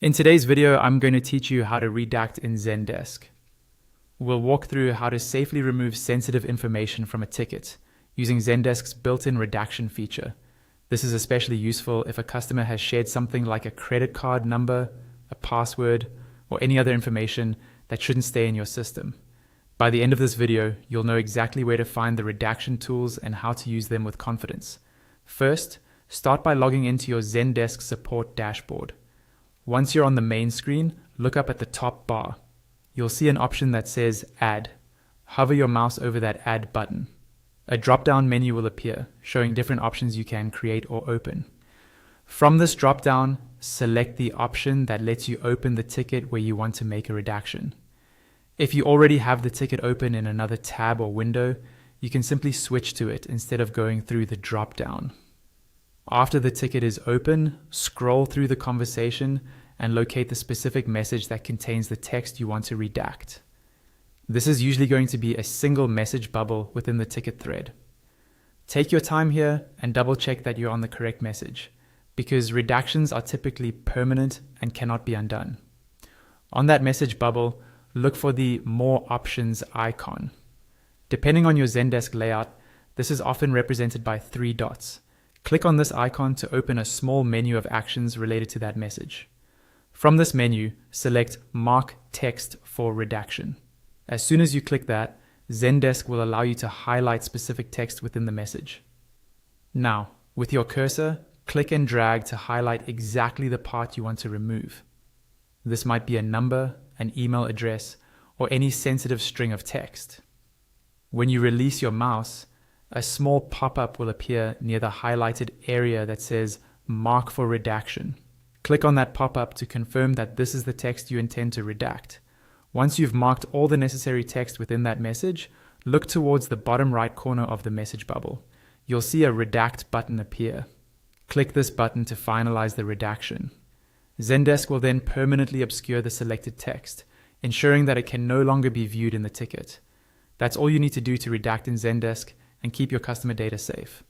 In today's video, I'm going to teach you how to redact in Zendesk. We'll walk through how to safely remove sensitive information from a ticket using Zendesk's built-in redaction feature. This is especially useful if a customer has shared something like a credit card number, a password, or any other information that shouldn't stay in your system. By the end of this video, you'll know exactly where to find the redaction tools and how to use them with confidence. First, start by logging into your Zendesk support dashboard. Once you're on the main screen, look up at the top bar. You'll see an option that says Add. Hover your mouse over that Add button. A drop-down menu will appear, showing different options you can create or open. From this drop-down, select the option that lets you open the ticket where you want to make a redaction. If you already have the ticket open in another tab or window, you can simply switch to it instead of going through the drop-down. After the ticket is open, scroll through the conversation and locate the specific message that contains the text you want to redact. This is usually going to be a single message bubble within the ticket thread. Take your time here and double check that you're on the correct message, because redactions are typically permanent and cannot be undone. On that message bubble, look for the More Options icon. Depending on your Zendesk layout, this is often represented by 3 dots. Click on this icon to open a small menu of actions related to that message. From this menu, select Mark Text for Redaction. As soon as you click that, Zendesk will allow you to highlight specific text within the message. Now, with your cursor, click and drag to highlight exactly the part you want to remove. This might be a number, an email address, or any sensitive string of text. When you release your mouse, a small pop-up will appear near the highlighted area that says Mark for Redaction. Click on that pop-up to confirm that this is the text you intend to redact. Once you've marked all the necessary text within that message, look towards the bottom right corner of the message bubble. You'll see a Redact button appear. Click this button to finalize the redaction. Zendesk will then permanently obscure the selected text, ensuring that it can no longer be viewed in the ticket. That's all you need to do to redact in Zendesk and keep your customer data safe.